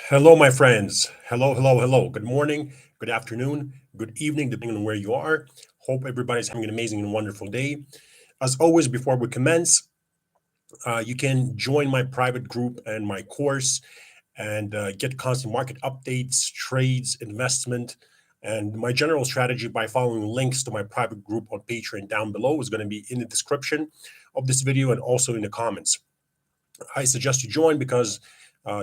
Hello, my friends. Hello, hello, hello. Good morning, good afternoon, good evening, depending on where you are. Hope everybody's having an amazing and wonderful day. As always, before we commence, you can join my private group and my course and get constant market updates, trades, investment, and my general strategy by following links to my private group on Patreon down below is going to be in the description of this video and also in the comments. I suggest you join because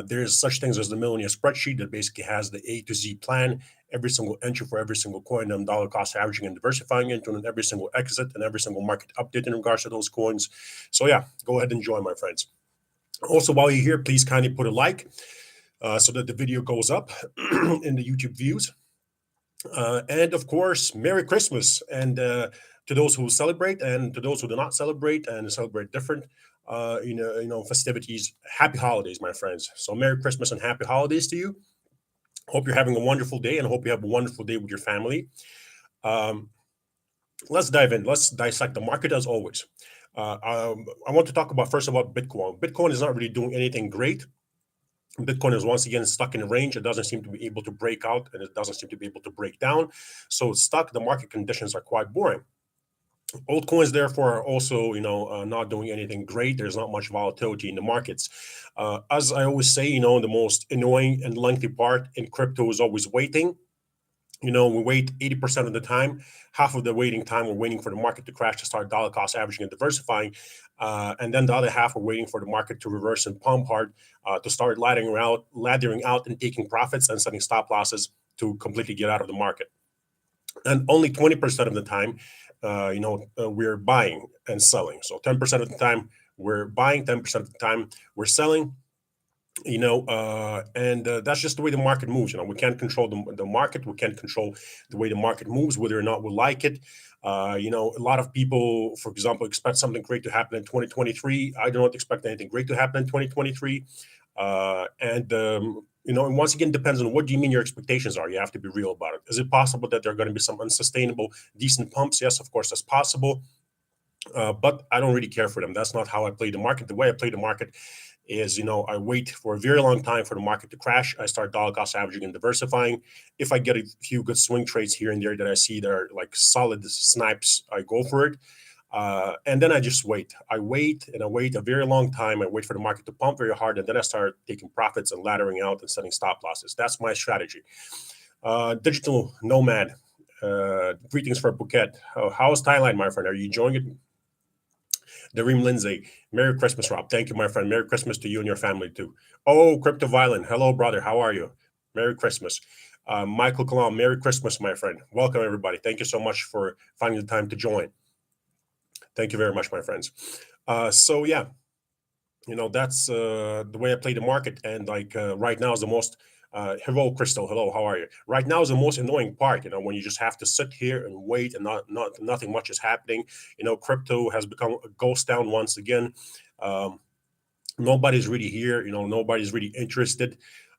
there's such things as the millionaire spreadsheet that basically has the A to Z plan, every single entry for every single coin, and dollar cost averaging and diversifying into, and every single exit and every single market update in regards to those coins. So yeah, go ahead and join, my friends. Also, while you're here, please kindly put a like so that the video goes up in the YouTube views. And of course, Merry Christmas. And to those who celebrate and to those who do not celebrate and celebrate different, festivities, happy holidays, my friends. So Merry Christmas and happy holidays to you. Hope you're having a wonderful day and hope you have a wonderful day with your family. Um, let's dive in. Let's dissect the market as always. I want to talk about first about Bitcoin. Bitcoin is not really doing anything great. Bitcoin is once again stuck in a range. It doesn't seem to be able to break out and it doesn't seem to be able to break down. So it's stuck. The market conditions are quite boring. Altcoins, therefore, are also, not doing anything great. There's not much volatility in the markets. As I always say, the most annoying and lengthy part in crypto is always waiting. We wait 80% of the time. Half of the waiting time, we're waiting for the market to crash to start dollar cost averaging and diversifying. And then the other half, we're waiting for the market to reverse and pump hard to start laddering out and taking profits and setting stop losses to completely get out of the market. And only 20% of the time, we're buying and selling. So 10% of the time, we're buying, 10% of the time, we're selling. And that's just the way the market moves. We can't control the market. We can't control the way the market moves, whether or not we like it. A lot of people, for example, expect something great to happen in 2023. I do not expect anything great to happen in 2023. And once again, depends on what do you mean your expectations are. You have to be real about it. Is it possible that there are going to be some unsustainable, decent pumps? Yes, of course, that's possible. But I don't really care for them. That's not how I play the market. The way I play the market is, I wait for a very long time for the market to crash. I start dollar cost averaging and diversifying. If I get a few good swing trades here and there that I see that are like solid snipes, I go for it. And then I just wait. I wait and I wait a very long time. I wait for the market to pump very hard, and then I start taking profits and laddering out and setting stop losses. That's my strategy. Digital nomad. Greetings for Phuket. How is Thailand, my friend? Are you enjoying it? Dareem Lindsay, Merry Christmas, Rob. Thank you, my friend. Merry Christmas to you and your family, too. Oh, Crypto Violent. Hello, brother. How are you? Merry Christmas. Michael Kalam, Merry Christmas, my friend. Welcome, everybody. Thank you so much for finding the time to join. Thank you very much, my friends. So, yeah, that's the way I play the market. And like right now is the most hello, Crystal. Hello, how are you? Right now is the most annoying part. When you just have to sit here and wait, and nothing much is happening. Crypto has become a ghost town once again. Nobody's really here. Nobody's really interested.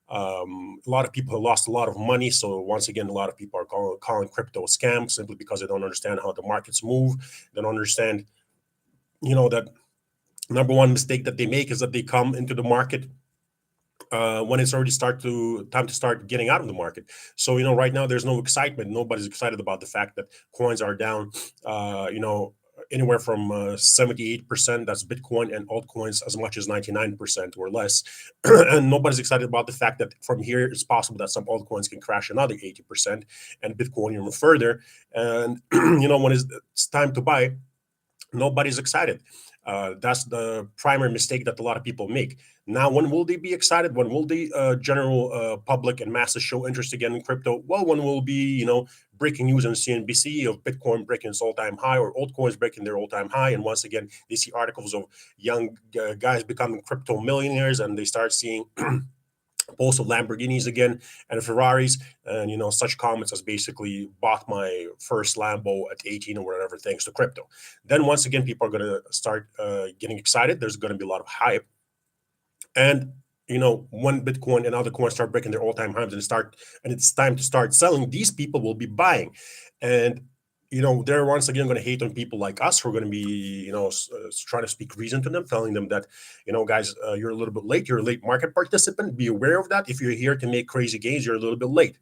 A lot of people have lost a lot of money. So once again, a lot of people are calling crypto a scam simply because they don't understand how the markets move. They don't understand, that number one mistake that they make is that they come into the market when it's already time to start getting out of the market. So right now there's no excitement. Nobody's excited about the fact that coins are down. Anywhere from 78%. That's Bitcoin, and altcoins as much as 99% or less. And nobody's excited about the fact that from here it's possible that some altcoins can crash another 80% and Bitcoin even further. And when it's time to buy, nobody's excited. That's the primary mistake that a lot of people make. Now, when will they be excited? When will the general public and masses show interest again in crypto? Well, when will be, breaking news on CNBC of Bitcoin breaking its all-time high or altcoins breaking their all-time high. And once again, they see articles of young guys becoming crypto millionaires, and they start seeing posts of Lamborghinis again and Ferraris, and such comments as basically bought my first Lambo at 18 or whatever thanks to crypto. Then once again, people are going to start getting excited. There's going to be a lot of hype, and when Bitcoin and other coins start breaking their all-time highs and it's time to start selling, these people will be buying. And they're once again going to hate on people like us who are going to be, trying to speak reason to them, telling them that, guys, you're a little bit late. You're a late market participant. Be aware of that. If you're here to make crazy gains, you're a little bit late.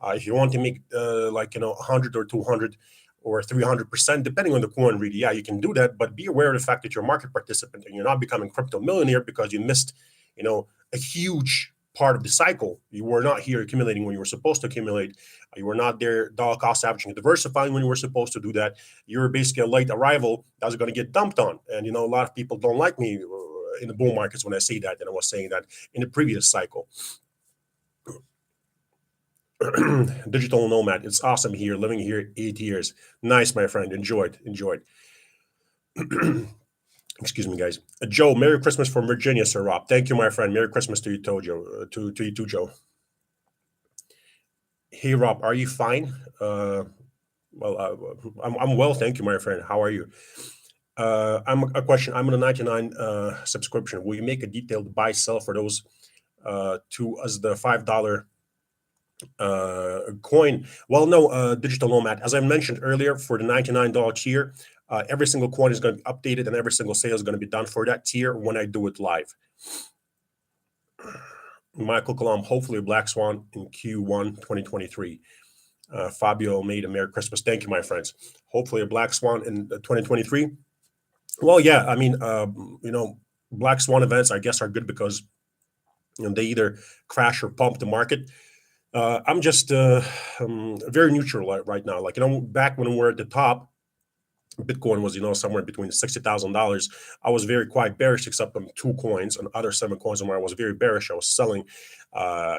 If you want to make 100 or 200 or 300%, depending on the coin, really, yeah, you can do that. But be aware of the fact that you're a market participant and you're not becoming crypto millionaire because you missed, a huge part of the cycle. You were not here accumulating when you were supposed to accumulate. You were not there dollar cost averaging and diversifying when you were supposed to do that. You're basically a late arrival that's going to get dumped on. And a lot of people don't like me in the bull markets when I say that. And I was saying that in the previous cycle. Digital nomad, it's awesome here, living here 8 years. Nice, my friend. Enjoyed. Excuse me, guys. Joe, Merry Christmas from Virginia, Sir Rob. Thank you, my friend. Merry Christmas to you, Joe. To you too, Joe. Hey, Rob, are you fine? I'm well, thank you, my friend. How are you? I'm a question. I'm on a 99 subscription. Will you make a detailed buy sell for those two as the $5 coin? Well, no, digital nomad. As I mentioned earlier, for the $99 tier, every single coin is going to be updated and every single sale is going to be done for that tier when I do it live. Michael Kalam, hopefully a black swan in Q1 2023. Fabio made a Merry Christmas. Thank you, my friends. Hopefully a black swan in 2023. Well, yeah, I mean, black swan events, I guess, are good because they either crash or pump the market. I'm just very neutral right now. Like, back when we were at the top, Bitcoin was, somewhere between $60,000. I was very quite bearish, except on 2 coins. On other 7 coins where I was very bearish, I was selling,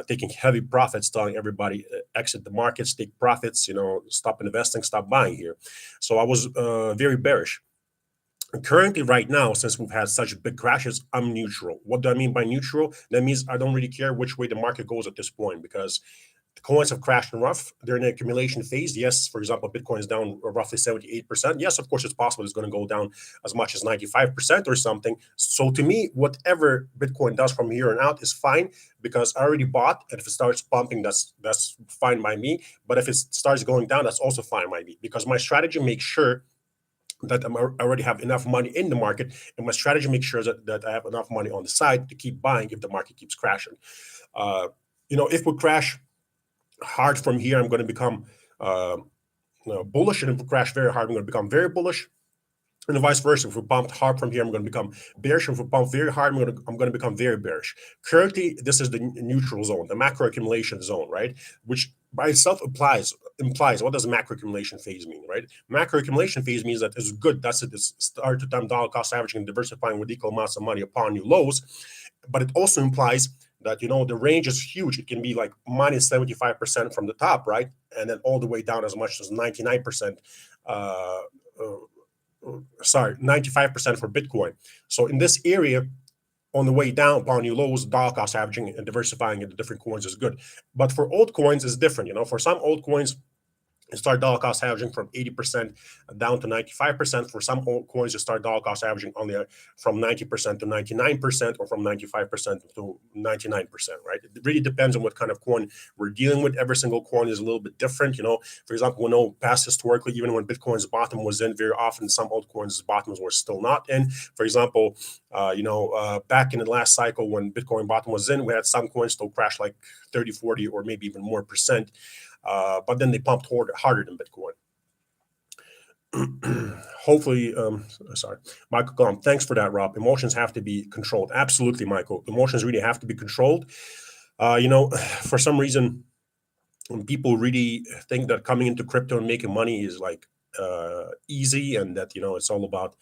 taking heavy profits, telling everybody exit the markets, take profits, stop investing, stop buying here. So I was very bearish. Currently, right now, since we've had such big crashes, I'm neutral. What do I mean by neutral? That means I don't really care which way the market goes at this point, because the coins have crashed and rough. They're in the accumulation phase. Yes, for example, Bitcoin is down roughly 78%. Yes, of course, it's possible it's going to go down as much as 95% or something. So to me, whatever Bitcoin does from here on out is fine, because I already bought, and if it starts pumping, that's fine by me. But if it starts going down, that's also fine by me, because my strategy makes sure that I already have enough money in the market, and my strategy makes sure that I have enough money on the side to keep buying if the market keeps crashing. If we crash hard from here, I'm going to become bullish, and if we crash very hard, I'm going to become very bullish, and vice versa. If we bumped hard from here, I'm going to become bearish. If we bump very hard, I'm going to become very bearish. Currently, this is the neutral zone, the macro accumulation zone, right? Which by itself implies what does macro accumulation phase mean, right? Macro accumulation phase means that it's good. That's it. It's start to time dollar cost averaging and diversifying with equal amounts of money upon new lows. But it also implies that the range is huge. It can be like minus 75% from the top, right, and then all the way down as much as 99%. 95% for Bitcoin. So in this area, on the way down upon new lows, dollar cost averaging and diversifying into different coins is good. But for altcoins, it's different. For some altcoins, you start dollar cost averaging from 80% down to 95%. For some coins, you start dollar cost averaging only from 90% to 99%, or from 95% to 99%, right? It really depends on what kind of coin we're dealing with. Every single coin is a little bit different. For example, we know past historically, even when Bitcoin's bottom was in, very often some altcoins' bottoms were still not in. For example, back in the last cycle when Bitcoin bottom was in, we had some coins still crash like 30, 40, or maybe even more percent. But then they pumped harder than Bitcoin. Hopefully, sorry, Michael, thanks for that, Rob. Emotions have to be controlled. Absolutely, Michael. Emotions really have to be controlled. For some reason, when people really think that coming into crypto and making money is like easy, and that it's all about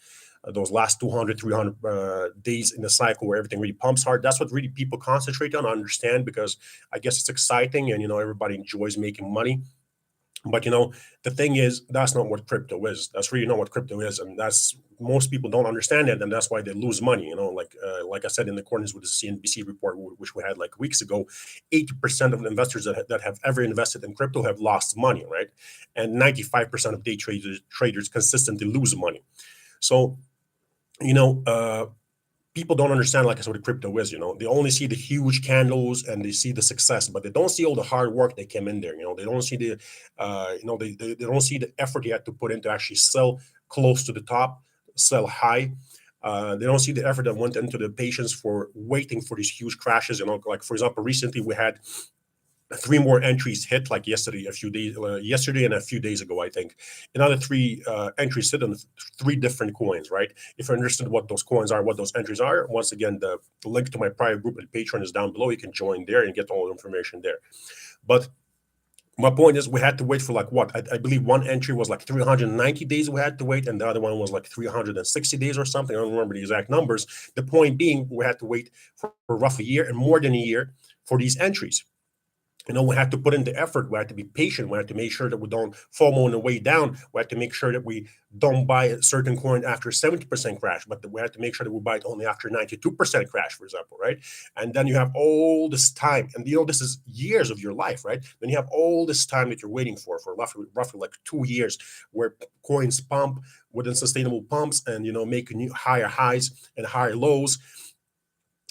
those last 200, 300 days in the cycle where everything really pumps hard. That's what really people concentrate on. I understand, because I guess it's exciting, and everybody enjoys making money. But the thing is, that's not what crypto is. That's really not what crypto is, and that's most people don't understand it, and that's why they lose money. Like I said, in accordance with the CNBC report, which we had like weeks ago, 80% of the investors that have ever invested in crypto have lost money, right? And 95% of day traders consistently lose money. So people don't understand, like I said, what crypto is. They only see the huge candles and they see the success, but they don't see all the hard work that came in there. They don't see the, they don't see the effort you had to put in to actually sell close to the top, sell high. They don't see the effort that went into the patience for waiting for these huge crashes. Like for example, recently we had three more entries hit, like yesterday and a few days ago, I think. Another three entries hit on three different coins, right? If you're interested in what those coins are, what those entries are, once again, the link to my private group at Patreon is down below. You can join there and get all the information there. But my point is, we had to wait for like what? I believe one entry was like 390 days we had to wait, and the other one was like 360 days or something. I don't remember the exact numbers. The point being, we had to wait for roughly a year and more than a year for these entries. We have to put in the effort. We have to be patient. We have to make sure that we don't FOMO on the way down. We have to make sure that we don't buy a certain coin after 70% crash, but we have to make sure that we buy it only after 92% crash, for example, right? And then you have all this time, and this is years of your life, right? Then you have all this time that you're waiting for roughly like 2 years, where coins pump within sustainable pumps and make new higher highs and higher lows.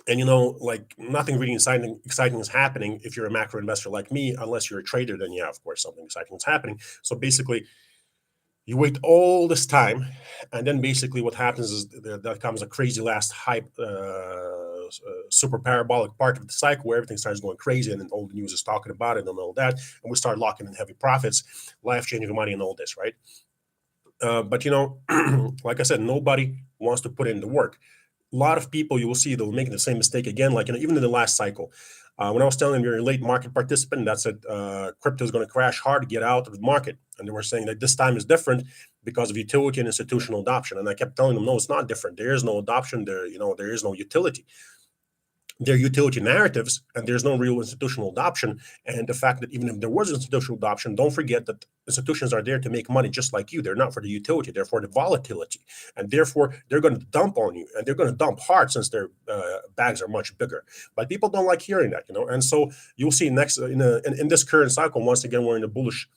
And like nothing really exciting is happening if you're a macro investor like me, unless you're a trader. Then yeah, of course, something exciting is happening. So basically, you wait all this time, and then basically what happens is that comes a crazy last hype, super parabolic part of the cycle where everything starts going crazy, and then all the news is talking about it and all that, and we start locking in heavy profits, life-changing money, and all this, right? But like I said, nobody wants to put in the work. A lot of people, you will see, they'll make the same mistake again, like even in the last cycle. When I was telling them you're a late market participant, that's it, crypto is going to crash hard, get out of the market. And they were saying that this time is different because of utility and institutional adoption. And I kept telling them, no, it's not different. There is no adoption there. There is no utility. They're utility narratives, and there's no real institutional adoption. And the fact that even if there was institutional adoption, don't forget that institutions are there to make money just like you. They're not for the utility, they're for the volatility. And therefore, they're going to dump on you, and they're going to dump hard since their bags are much bigger. But people don't like hearing that, And so you'll see next in this current cycle, once again, we're in the bullish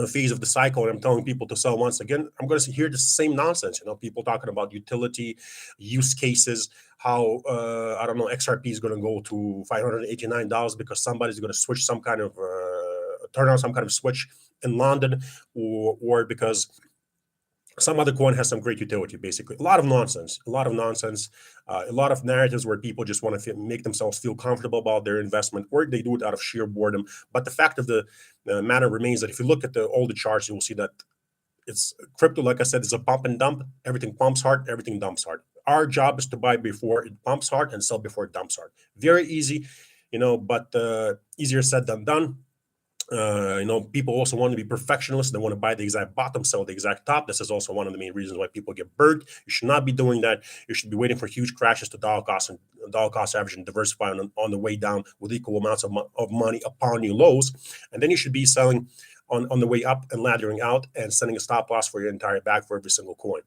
phase of the cycle, and I'm telling people to sell once again. I'm going to hear the same nonsense. People talking about utility, use cases, how I don't know, XRP is going to go to $589 because somebody's going to switch some kind of turn on some kind of switch in London, or because some other coin has some great utility. Basically, a lot of nonsense, a lot of narratives where people just want to make themselves feel comfortable about their investment, or they do it out of sheer boredom. But the fact of the matter remains that if you look at all the charts, you will see that it's crypto. Like I said, it's a pump and dump. Everything pumps hard, everything dumps hard. Our job is to buy before it pumps hard and sell before it dumps hard. Very easy, but easier said than done. People also want to be perfectionists. They want to buy the exact bottom, sell the exact top. This is also one of the main reasons why people get burned. You should not be doing that. You should be waiting for huge crashes to dollar cost average and diversify on the way down with equal amounts of money upon new lows. And then you should be selling on the way up and laddering out and setting a stop loss for your entire bag for every single coin,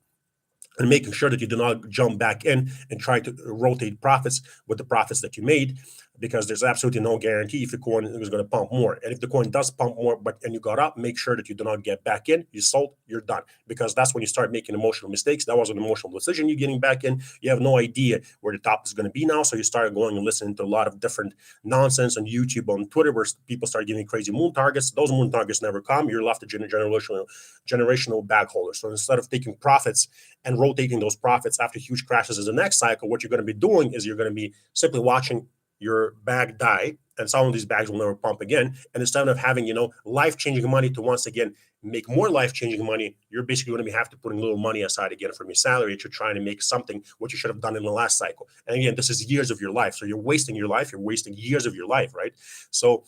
and making sure that you do not jump back in and try to rotate profits with the profits that you made, because there's absolutely no guarantee if the coin is going to pump more. And if the coin does pump more, and you got up, make sure that you do not get back in. You sold, you're done, because that's when you start making emotional mistakes. That was an emotional decision. You're getting back in. You have no idea where the top is going to be now, so you start going and listening to a lot of different nonsense on YouTube, on Twitter, where people start giving crazy moon targets. Those moon targets never come. You're left a generational bag holder. So instead of taking profits and rotating those profits after huge crashes in the next cycle, what you're going to be doing is you're going to be simply watching your bag die, and some of these bags will never pump again. And instead of having, life-changing money to once again make more life-changing money, you're basically going to have to put a little money aside again from your salary that you're trying to make something what you should have done in the last cycle. And again, this is years of your life. So you're wasting your life. You're wasting years of your life, right? So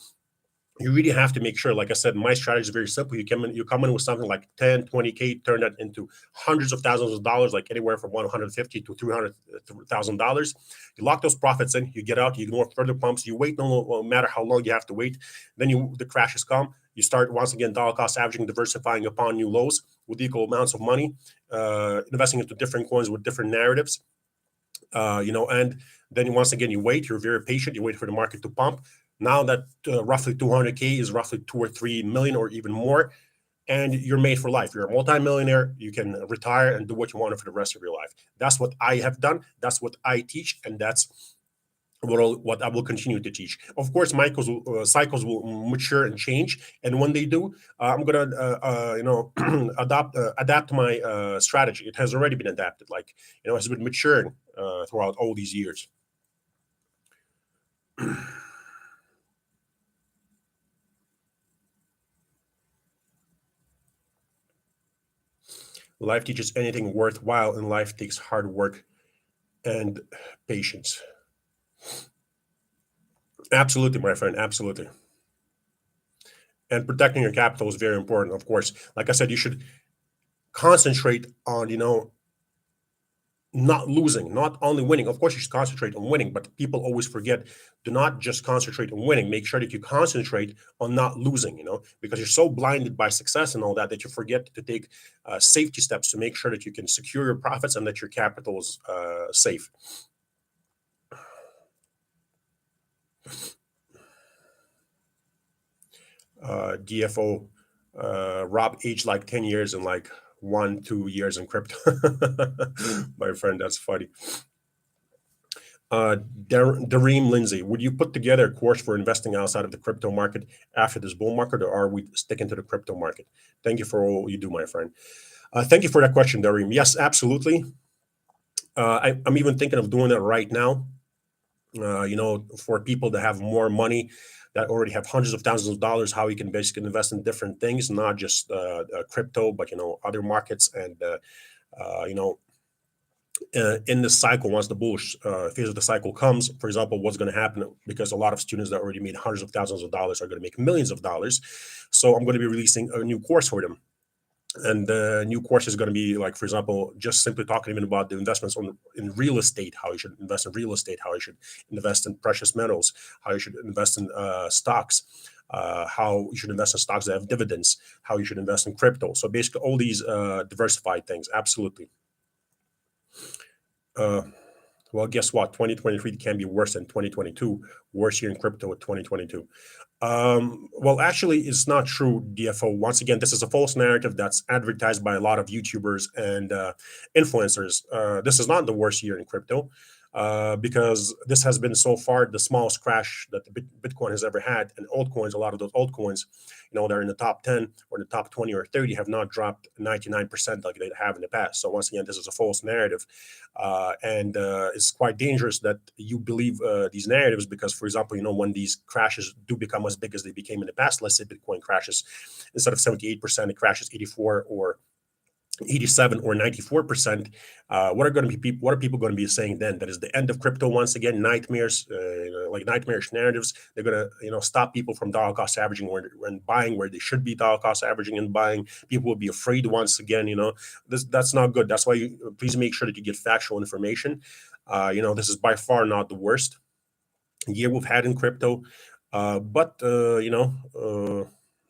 you really have to make sure, like I said, my strategy is very simple. You come in with something like 10, 20K, turn that into hundreds of thousands of dollars, like anywhere from $150,000 to $300,000. You lock those profits in, you get out, you ignore further pumps, you wait no matter how long you have to wait. Then the crashes come. You start once again dollar cost averaging, diversifying upon new lows with equal amounts of money, investing into different coins with different narratives. And then once again, you wait, you're very patient, you wait for the market to pump. Now that roughly 200K is roughly 2 or 3 million or even more, and you're made for life. You're a multimillionaire. You can retire and do what you want for the rest of your life. That's what I have done. That's what I teach, and that's what I will continue to teach. Of course, cycles will mature and change, and when they do, I'm gonna adapt my strategy. It has already been adapted, like has been maturing throughout all these years. Life teaches anything worthwhile, and life takes hard work and patience. Absolutely, my friend. Absolutely. And protecting your capital is very important, of course. Like I said, you should concentrate on, not losing, not only winning. Of course, you should concentrate on winning, but people always forget, do not just concentrate on winning. Make sure that you concentrate on not losing, because you're so blinded by success and all that you forget to take safety steps to make sure that you can secure your profits and that your capital is safe. DFO, Rob aged like 10 years and like 1, 2 years in crypto. My friend, that's funny. Dareem Lindsay, would you put together a course for investing outside of the crypto market after this bull market, or are we sticking to the crypto market? Thank you for all you do, my friend. Thank you for that question, Dareem. Yes, absolutely. I'm even thinking of doing it right now. For people that have more money, that already have hundreds of thousands of dollars, how you can basically invest in different things, not just crypto, but other markets, and in the cycle, once the bullish phase of the cycle comes, for example, what's going to happen, because a lot of students that already made hundreds of thousands of dollars are going to make millions of dollars. So I'm going to be releasing a new course for them. And the new course is going to be, like, for example, just simply talking even about the investments in real estate, how you should invest in real estate, how you should invest in precious metals, how you should invest in stocks, how you should invest in stocks that have dividends, how you should invest in crypto. So basically all these diversified things. Absolutely. Uh, well, guess what? 2023 can be worse than 2022. Worse year in crypto with 2022. Well, actually, it's not true, DFO. Once again, this is a false narrative that's advertised by a lot of YouTubers and influencers. This is not the worst year in crypto, because this has been so far the smallest crash that the Bitcoin has ever had. And altcoins, a lot of those altcoins, they're in the top 10 or in the top 20 or 30, have not dropped 99% like they have in the past. So once again, this is a false narrative. And it's quite dangerous that you believe these narratives, because, for example, when these crashes do become as big as they became in the past, let's say Bitcoin crashes, instead of 78%, it crashes 84 or 87 or 94%. What are people going to be saying then? That is the end of crypto once again. Nightmares, like nightmarish narratives. They're going to stop people from dollar cost averaging and buying where they should be dollar cost averaging and buying. People will be afraid once again. That's not good. That's why you please make sure that you get factual information. This is by far not the worst year we've had in crypto, but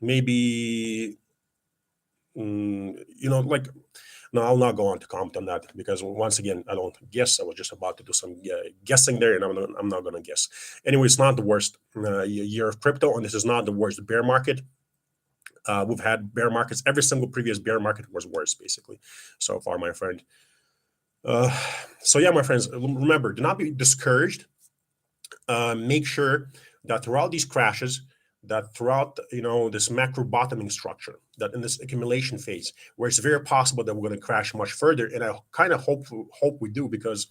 maybe. Like, no, I'll not go on to comment on that, because once again, I don't guess. I was just about to do some guessing there, and I'm not going to guess. Anyway, it's not the worst year of crypto, and this is not the worst bear market. We've had bear markets. Every single previous bear market was worse, basically, so far, my friend. So yeah, my friends, remember, do not be discouraged. Make sure that throughout these crashes, that throughout this macro bottoming structure, that in this accumulation phase, where it's very possible that we're going to crash much further, and I kind of hope we do, because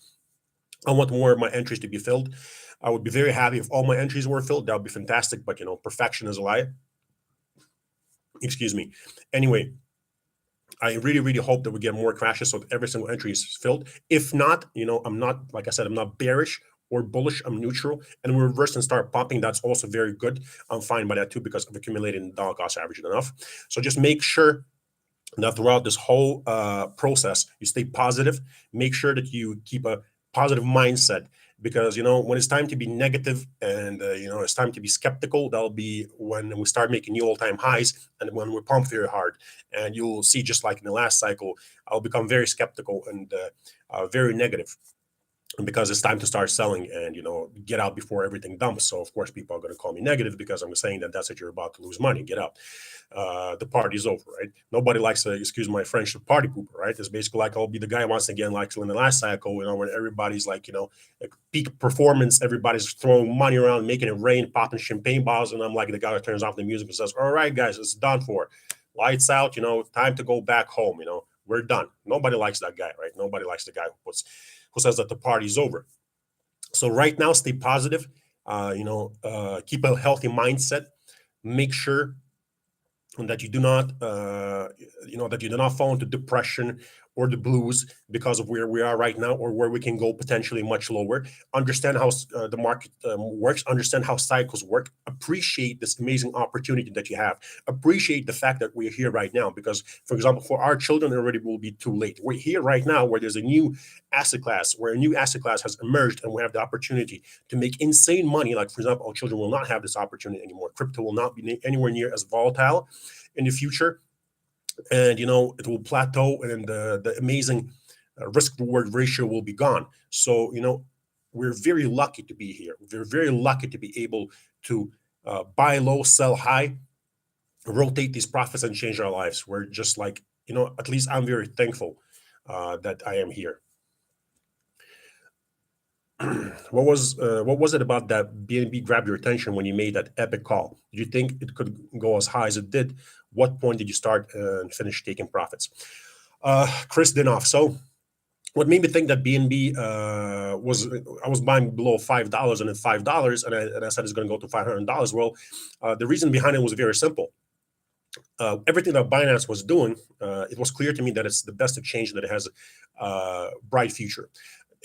I want more of my entries to be filled. I would be very happy if all my entries were filled. That would be fantastic, but perfection is a lie. Excuse me. Anyway, I really, really hope that we get more crashes so that every single entry is filled. If not, I'm not, like I said, I'm not bearish or bullish. I'm neutral, and we reverse and start popping. That's also very good. I'm fine by that too, because I've accumulated dollar cost averaging enough. So just make sure that throughout this whole process, you stay positive. Make sure that you keep a positive mindset, because when it's time to be negative and it's time to be skeptical, that'll be when we start making new all-time highs, and when we pump very hard. And you'll see, just like in the last cycle, I'll become very skeptical and very negative. because it's time to start selling and get out before everything dumps. So of course people are going to call me negative because I'm saying that that's it, you're about to lose money, get out. The party's over, right? Nobody likes to, excuse my French, party pooper, right? It's basically like I'll be the guy once again, like in the last cycle, when everybody's like, like peak performance, everybody's throwing money around, making it rain, popping champagne bottles, and I'm like the guy that turns off the music and says, all right guys, it's done for, lights out, time to go back home, we're done. Nobody likes that guy, right? Nobody likes the guy who says that the party's over. So right now, stay positive. Keep a healthy mindset. Make sure that you do not that you do not fall into depression or the blues because of where we are right now or where we can go potentially much lower. Understand how the market works, understand how cycles work, appreciate this amazing opportunity that you have, appreciate the fact that we're here right now, because for example, for our children it already will be too late. We're here right now where there's a new asset class, where a new asset class has emerged, and we have the opportunity to make insane money. Like for example, our children will not have this opportunity anymore. Crypto will not be anywhere near as volatile in the future, and it will plateau, and the amazing risk reward ratio will be gone. So we're very lucky to be here. We're very lucky to be able to buy low, sell high, rotate these profits, and change our lives. We're just like, at least I'm very thankful that I am here. What was it about that BNB grabbed your attention when you made that epic call? Did you think it could go as high as it did? What point did you start and finish taking profits? Chris Dinoff. So what made me think that BNB was, I was buying below $5 and then $5, and I said it's going to go to $500. Well, the reason behind it was very simple. Everything that Binance was doing, it was clear to me that it's the best exchange that it has a bright future.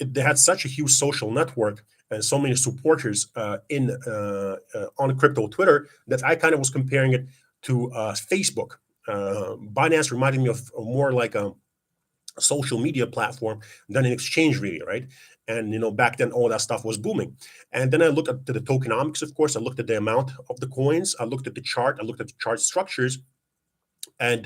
They had such a huge social network and so many supporters on crypto Twitter that I kind of was comparing it to Facebook. Binance reminded me of more like a social media platform than an exchange, really, right? And back then all that stuff was booming. And then I looked at the tokenomics, of course. I looked at the amount of the coins. I looked at the chart. I looked at the chart structures. And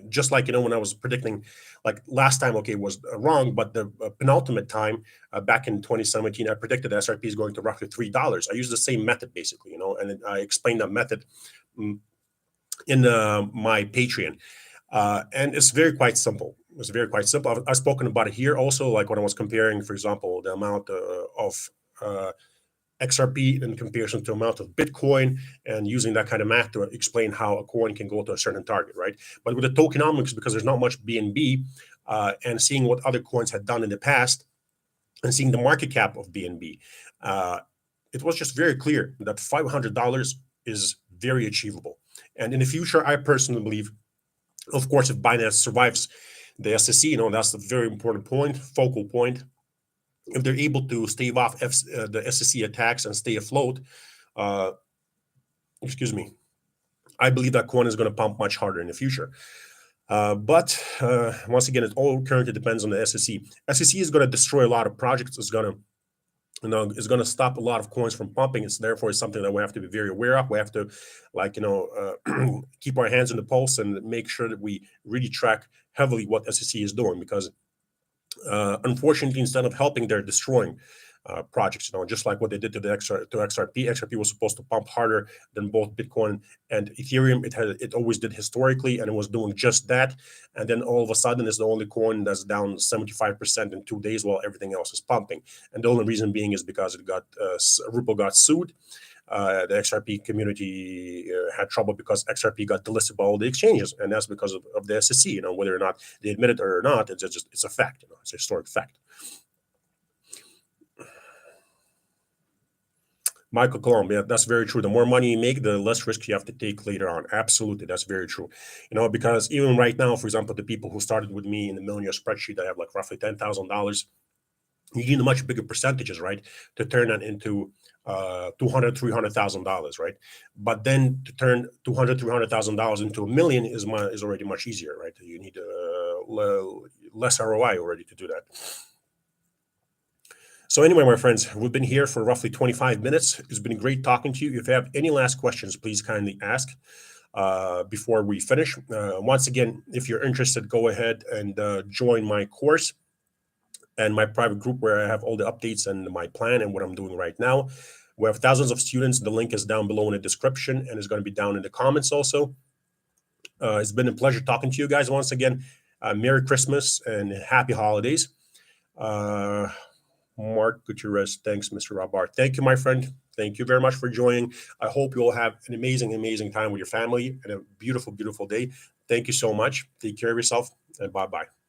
just like when I was predicting, like last time, okay, was wrong, but the penultimate time back in 2017, I predicted SRP is going to roughly $3. I used the same method basically, and I explained that method in my Patreon, and it's quite simple. It's very quite simple. I've spoken about it here also, like when I was comparing, for example, the amount of XRP in comparison to amount of Bitcoin, and using that kind of math to explain how a coin can go to a certain target, right? But with the tokenomics, because there's not much BNB, and seeing what other coins had done in the past, and seeing the market cap of BNB, it was just very clear that $500 is very achievable. And in the future, I personally believe, of course, if Binance survives the SEC, that's a very important point, focal point. If they're able to stave off the SEC attacks and stay afloat, excuse me, I believe that coin is going to pump much harder in the future. But once again, it all currently depends on the SEC. SEC is going to destroy a lot of projects. It's going to stop a lot of coins from pumping. It's therefore something that we have to be very aware of. We have to, keep our hands on the pulse and make sure that we really track heavily what SEC is doing, because unfortunately, instead of helping, they're destroying projects. Just like what they did to XRP. XRP was supposed to pump harder than both Bitcoin and Ethereum. It always did historically, and it was doing just that. And then all of a sudden, it's the only coin that's down 75% in 2 days, while everything else is pumping. And the only reason being is because Ripple got sued. The XRP community had trouble because XRP got delisted by all the exchanges, and that's because of the SEC. Whether or not they admit it or not, it's a fact. It's a historic fact. Michael Columbia, that's very true. The more money you make, the less risk you have to take later on. Absolutely, that's very true. Because even right now, for example, the people who started with me in the millionaire spreadsheet, I have like roughly $10,000. You need much bigger percentages, right, to turn that into $200,000, $300,000, right? But then to turn $200,000, $300,000 into $1 million is already much easier, right? You need less ROI already to do that. So anyway, my friends, we've been here for roughly 25 minutes. It's been great talking to you. If you have any last questions, please kindly ask before we finish. Once again, if you're interested, go ahead and join my course. and my private group where I have all the updates and my plan and what I'm doing right now. We have thousands of students. The link is down below in the description and is going to be down in the comments also. It's been a pleasure talking to you guys once again. Merry Christmas and happy holidays. Uh, Mark Gutierrez, thanks, Mr. Robar. Thank you, my friend. Thank you very much for joining. I hope you all have an amazing, amazing time with your family and a beautiful, beautiful day. Thank you so much. Take care of yourself and bye bye.